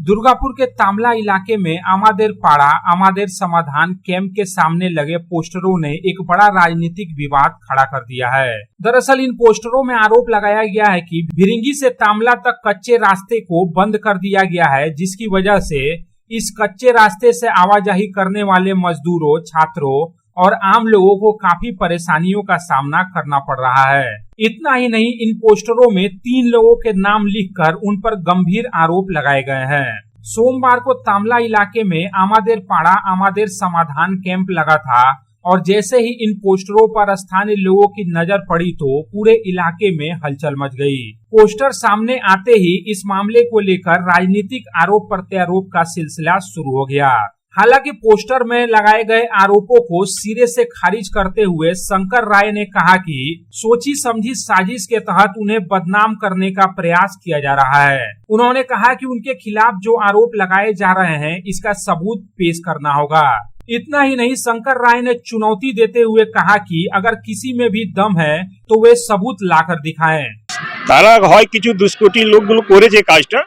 दुर्गापुर के तामला इलाके में आमादेर पाड़ा आमादेर समाधान कैंप के सामने लगे पोस्टरों ने एक बड़ा राजनीतिक विवाद खड़ा कर दिया है। दरअसल इन पोस्टरों में आरोप लगाया गया है कि भिरिंगी से तामला तक कच्चे रास्ते को बंद कर दिया गया है, जिसकी वजह से इस कच्चे रास्ते से आवाजाही करने वाले मजदूरों, छात्रों और आम लोगों को काफी परेशानियों का सामना करना पड़ रहा है। इतना ही नहीं, इन पोस्टरों में 3 लोगों के नाम लिखकर उन पर गंभीर आरोप लगाए गए हैं। सोमवार को तामला इलाके में आमादेर पाड़ा आमादेर समाधान कैंप लगा था और जैसे ही इन पोस्टरों पर स्थानीय लोगों की नजर पड़ी तो पूरे इलाके में हलचल मच गई। पोस्टर सामने आते ही इस मामले को लेकर राजनीतिक आरोप प्रत्यारोप का सिलसिला शुरू हो गया। हालांकि पोस्टर में लगाए गए आरोपों को सिरे से खारिज करते हुए शंकर राय ने कहा कि सोची समझी साजिश के तहत उन्हें बदनाम करने का प्रयास किया जा रहा है। उन्होंने कहा कि उनके खिलाफ जो आरोप लगाए जा रहे हैं इसका सबूत पेश करना होगा। इतना ही नहीं, शंकर राय ने चुनौती देते हुए कहा कि अगर किसी में भी दम है तो वे सबूत लाकर दिखाएं। তারা হয় কিছু দুষ্কৃতী লোকগুলো করেছে কাজটা,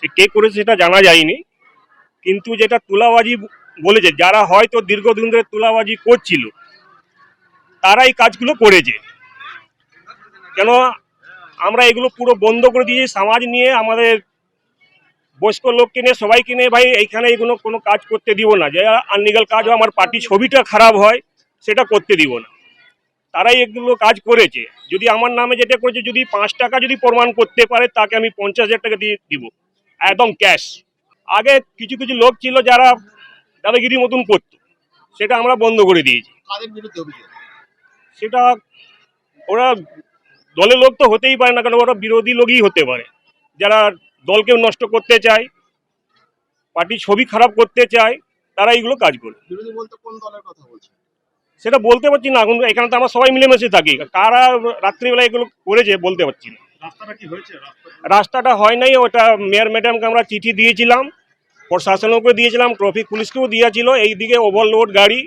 সে কে করেছে সেটা জানা যায়নি, কিন্তু যেটা তুলাবাজি বলেছে, যারা হয়তো দীর্ঘদিন ধরে তুলাবাজি করছিল তারাই কাজগুলো করেছে। কেন আমরা এগুলো পুরো বন্ধ করে দিয়েছি, সমাজ নিয়ে আমাদের বয়স্ক লোককে নিয়ে সবাইকে নিয়ে ভাই এইখানে এগুলো কোনো কাজ করতে দিব না, যে আনলিগাল কাজ হয়, আমার পার্টি ছবিটা খারাপ হয় সেটা করতে দিব না। তারাই এগুলো কাজ করেছে। যদি আমার নামে যেটা করেছে যদি 5 টাকা যদি প্রমাণ করতে পারে তাকে আমি 50,000 টাকা দিয়ে দিব, একদম ক্যাশ। আগে কিছু কিছু লোক ছিল যারা দাদাগিরি মতন করত, সেটা আমরা বন্ধ করে দিয়েছি। কাদের বিরুদ্ধে অভিযোগ? সেটা ওরা দলের লোক তো হতেই পারে না, কারণ ওরা বিরোধী লোকই হতে পারে, যারা দলকে নষ্ট করতে চায়, পার্টির ছবি খারাপ করতে চায়, তারা এইগুলো কাজ করে। বিরোধী বলতে কোন দলের কথা বলছেন? সেটা বলতে পারছি না, এখন এখানে তো আমরা সবাই মিলেমিশে থাকি, কারা রাত্রিবেলা এগুলো করেছে বলতে পারছি না। রাস্তাটা কি হয়েছে? রাস্তাটা হয় নাই, ওটা মেয়র ম্যাডামকে আমরা চিঠি দিয়েছিলাম, প্রশাসনকে দিয়েছিলাম, ট্রাফিক পুলিশকেও দিয়েছিল। এইদিকে ওভারলোড গাড়ি,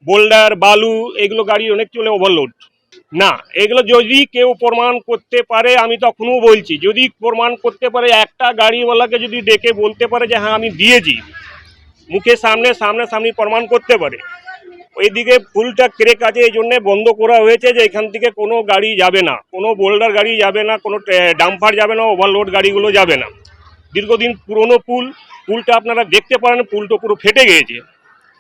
বোল্ডার, বালু, এগুলো গাড়ি অনেক চলে ওভারলোড। না, এগুলো যদি কেউ প্রমাণ করতে পারে, আমি তখনও বলছি, যদি প্রমাণ করতে পারে, একটা গাড়িওয়ালাকে যদি ডেকে বলতে পারে যে হ্যাঁ আমি দিয়েছি, মুখে সামনাসামনি প্রমাণ করতে পারে। ওইদিকে পুলটা ক্রেক আছে, এই জন্য বন্ধ করা হয়েছে যে এখান থেকে কোনো গাড়ি যাবে না, কোনো বোল্ডার গাড়ি যাবে না, কোনো ডাম্পার যাবে না, ওভারলোড গাড়িগুলো যাবে না। দীর্ঘদিন পুরনো পুলটা আপনারা দেখতে পারেন, পুলটা পুরো ফেটে গিয়েছে।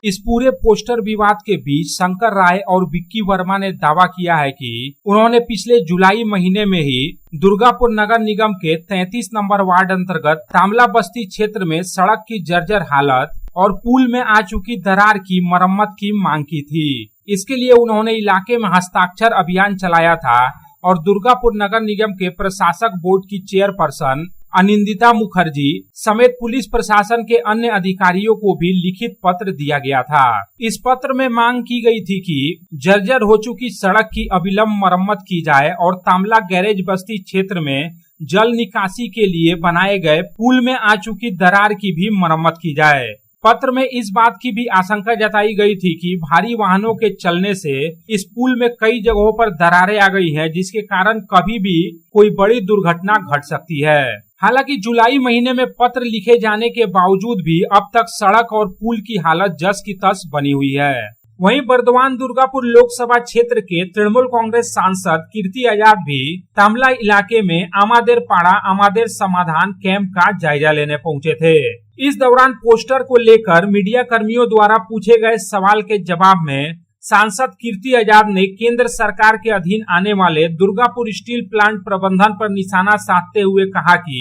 इस पूरे पोस्टर विवाद के बीच शंकर राय और विक्की वर्मा ने दावा किया है कि उन्होंने पिछले जुलाई महीने में ही दुर्गापुर नगर निगम के 33 नंबर वार्ड अंतर्गत तामला बस्ती क्षेत्र में सड़क की जर्जर हालत और पुल में आ चुकी दरार की मरम्मत की मांग की थी। इसके लिए उन्होंने इलाके में हस्ताक्षर अभियान चलाया था और दुर्गापुर नगर निगम के प्रशासक बोर्ड की चेयरपर्सन अनिंदिता मुखर्जी समेत पुलिस प्रशासन के अन्य अधिकारियों को भी लिखित पत्र दिया गया था। इस पत्र में मांग की गई थी कि जर्जर हो चुकी सड़क की अविलंब मरम्मत की जाए और तामला गैरेज बस्ती क्षेत्र में जल निकासी के लिए बनाए गए पुल में आ चुकी दरार की भी मरम्मत की जाए। पत्र में इस बात की भी आशंका जताई गई थी कि भारी वाहनों के चलने से इस पुल में कई जगहों पर दरारें आ गई हैं, जिसके कारण कभी भी कोई बड़ी दुर्घटना घट सकती है। हालांकि जुलाई महीने में पत्र लिखे जाने के बावजूद भी अब तक सड़क और पुल की हालत जस की तस बनी हुई है। वहीं बर्दवान दुर्गापुर लोकसभा क्षेत्र के तृणमूल कांग्रेस सांसद कीर्ति आजाद भी तामला इलाके में आमादेर पाड़ा आमादेर समाधान कैंप का जायजा लेने पहुंचे थे। इस दौरान पोस्टर को लेकर मीडिया कर्मियों द्वारा पूछे गए सवाल के जवाब में सांसद कीर्ति आजाद ने केंद्र सरकार के अधीन आने वाले दुर्गापुर स्टील प्लांट प्रबंधन पर निशाना साधते हुए कहा कि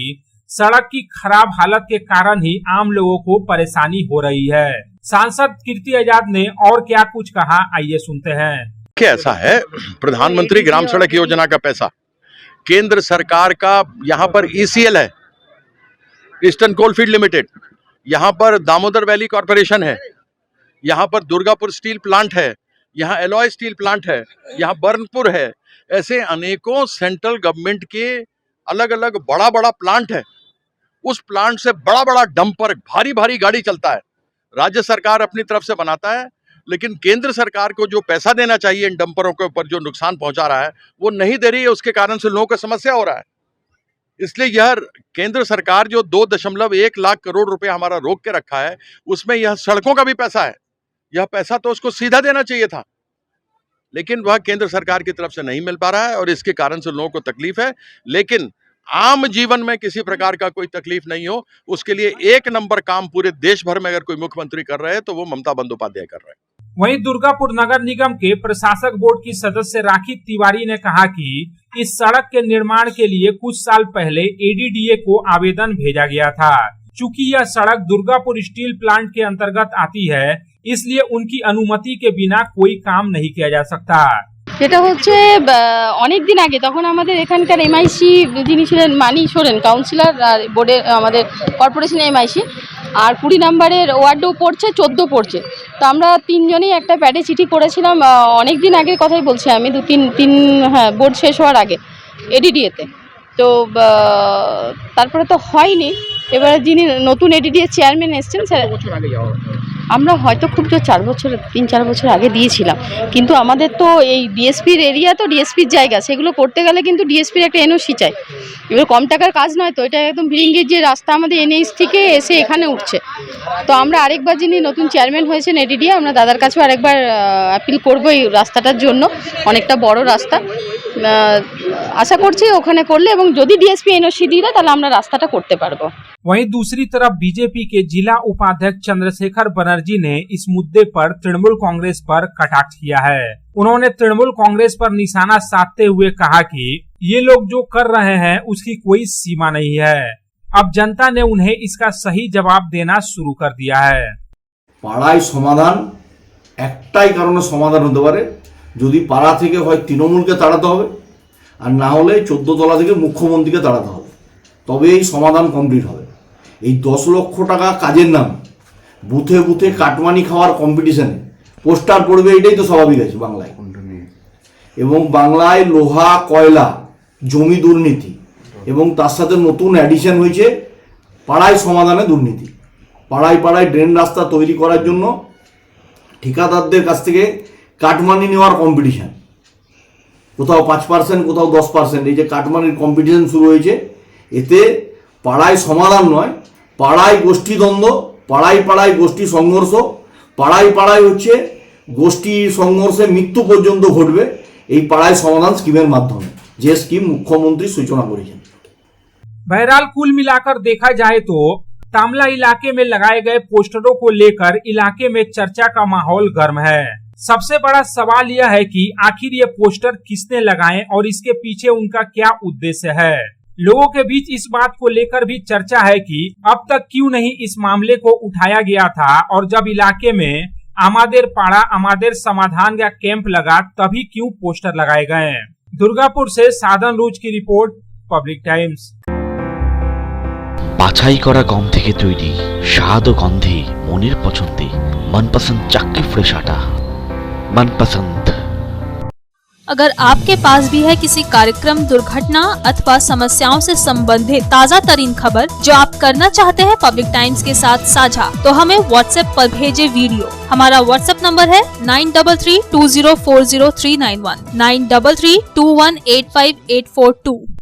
सड़क की खराब हालत के कारण ही आम लोगों को परेशानी हो रही है। सांसद कीर्ति आजाद ने और क्या कुछ कहा, आइए सुनते हैं। क्या ऐसा है, प्रधानमंत्री ग्राम सड़क योजना का पैसा केंद्र सरकार का, यहाँ पर ईसीएल है, ईस्टर्न कोलफील्ड लिमिटेड, यहाँ पर दामोदर वैली कॉर्पोरेशन है, यहाँ पर दुर्गापुर स्टील प्लांट है, यहाँ एलॉय स्टील प्लांट है, यहाँ बर्नपुर है, ऐसे अनेकों सेंट्रल गवर्नमेंट के अलग अलग बड़ा बड़ा प्लांट है। उस प्लांट से बड़ा बड़ा डंपर, भारी भारी गाड़ी चलता है। राज्य सरकार अपनी तरफ से बनाता है, लेकिन केंद्र सरकार को जो पैसा देना चाहिए इन डंपरों के ऊपर जो नुकसान पहुंचा रहा है वो नहीं दे रही है, उसके कारण से लोगों को समस्या हो रहा है। इसलिए यह केंद्र सरकार जो 2.1 लाख करोड़ रुपए हमारा रोक के रखा है, उसमें यह सड़कों का भी पैसा है। यह पैसा तो उसको सीधा देना चाहिए था, लेकिन वह केंद्र सरकार की तरफ से नहीं मिल पा रहा है और इसके कारण से लोगों को तकलीफ है। लेकिन आम जीवन में किसी प्रकार का कोई तकलीफ नहीं हो, उसके लिए एक नंबर काम पूरे देश भर में अगर कोई मुख्यमंत्री कर रहे हैं तो वो ममता बंदोपाध्याय कर रहे हैं। वहीं दुर्गापुर नगर निगम के प्रशासक बोर्ड की सदस्य राखी तिवारी ने कहा कि इस सड़क के निर्माण के लिए कुछ साल पहले एडीडीए को आवेदन भेजा गया था। चूंकि यह सड़क दुर्गापुर स्टील प्लांट के अंतर्गत आती है, इसलिए उनकी अनुमति के बिना कोई काम नहीं किया जा सकता। যেটা হচ্ছে অনেক দিন আগে তখন আমাদের এখানকার এমআইসি যিনি ছিলেন মানি সোরেন কাউন্সিলর আর বোর্ডের আমাদের কর্পোরেশন এমআইসি আর 20 নম্বরের ওয়ার্ডও পড়ছে 14 পড়ছে। তো আমরা তিনজনেই একটা প্যাডে চিঠি করেছিলাম, অনেক দিন আগের কথাই বলছি আমি, তিন হ্যাঁ বোর্ড শেষ হওয়ার আগে এডিডিএতে। তো তারপরে তো হয়নি। এবারে যিনি নতুন এডিডিএ চেয়ারম্যান এসছেন স্যার, আমরা হয়তো খুব জোর 3-4 বছর আগে দিয়েছিলাম, কিন্তু আমাদের তো এই ডিএসপির এরিয়া তো ডিএসপির জায়গা, সেগুলো করতে গেলে কিন্তু ডিএসপির একটা এনওসি চাই। এগুলো কম টাকার কাজ নয়, তো এটা একদম ভিরিঙ্গির যে রাস্তা আমাদের এনএইচ থেকে এসে এখানে উঠছে। তো আমরা আরেকবার যিনি নতুন চেয়ারম্যান হয়েছেন এডিডিএ, আমরা দাদার কাছেও আরেকবার অ্যাপিল করবো এই রাস্তাটার জন্য, অনেকটা বড় রাস্তা। আশা করছি ওখানে করলে এবং যদি ডিএসপি এনওসি দিয়ে দেয় তাহলে আমরা রাস্তাটা করতে পারবো। वहीं दूसरी तरफ बीजेपी के जिला उपाध्यक्ष चंद्रशेखर बनर्जी ने इस मुद्दे पर तृणमूल कांग्रेस पर कटाक्ष किया है। उन्होंने तृणमूल कांग्रेस पर निशाना साधते हुए कहा कि ये लोग जो कर रहे हैं उसकी कोई सीमा नहीं है। अब जनता ने उन्हें इसका सही जवाब देना शुरू कर दिया है। পাড়ায় সমাধান একটাই কারণে সমাধান হতে পারে, যদি পাড়া থেকে হয় তৃণমূলকে তাড়াতে হবে আর না হলে 14 তলা থেকে মুখ্যমন্ত্রীকে তাড়াতে হবে, তবে এই সমাধান কমপ্লিট হবে। এই 10 লক্ষ টাকা কাজের নাম বুথে বুথে কাটমানি খাওয়ার কম্পিটিশনে পোস্টার পড়বে, এটাই তো স্বাভাবিক আছে বাংলায়। এবং বাংলায় লোহা কয়লা জমি দুর্নীতি এবং তার সাথে নতুন অ্যাডিশন হয়েছে পাড়ায় সমাধানে দুর্নীতি। পাড়ায় পাড়ায় ড্রেন রাস্তা তৈরি করার জন্য ঠিকাদারদের কাছ থেকে কাটমানি নেওয়ার কম্পিটিশান, কোথাও 5%, কোথাও 10%, এই যে কাটমানির কম্পিটিশন শুরু হয়েছে, এতে পাড়ায় সমাধান নয়, পাড়ায় গোষ্ঠীদ্বন্দ্ব, পাড়ায় পাড়ায় গোষ্ঠী সংঘর্ষ, পাড়ায় পাড়ায় হচ্ছে গোষ্ঠী সংঘর্ষে মৃত্যু পর্যন্ত ঘটবে এই পাড়ায় সমাধান স্কিমের মাধ্যমে, যে স্কিম মুখ্যমন্ত্রী সূচনা করেছেন। बहरहाल कुल मिलाकर देखा जाए तो तामला इलाके में लगाए गए पोस्टरों को लेकर इलाके में चर्चा का माहौल गर्म है। सबसे बड़ा सवाल यह है कि आखिर ये पोस्टर किसने लगाए और इसके पीछे उनका क्या उद्देश्य है। लोगों के बीच इस बात को लेकर भी चर्चा है कि अब तक क्यों नहीं इस मामले को उठाया गया था, और जब इलाके में आमादेर पाड़ा आमादेर समाधान का कैंप लगा तभी क्यों पोस्टर लगाए गए। दुर्गापुर से साधन रोज की रिपोर्ट, पब्लिक टाइम्स। বাছাই করা গম থেকে তৈরি স্বাদ ও গন্ধে মনের পছন্দে मनपसंद चाक्की फ्रेश आटा मनपसंद। अगर आपके पास भी है किसी कार्यक्रम, दुर्घटना अथवा समस्याओं से संबंधित ताज़ा तरीन खबर जो आप करना चाहते हैं पब्लिक टाइम्स के साथ साझा, तो हमें व्हाट्सएप पर भेजे वीडियो। हमारा व्हाट्सएप नंबर है 9332040391 9332185842।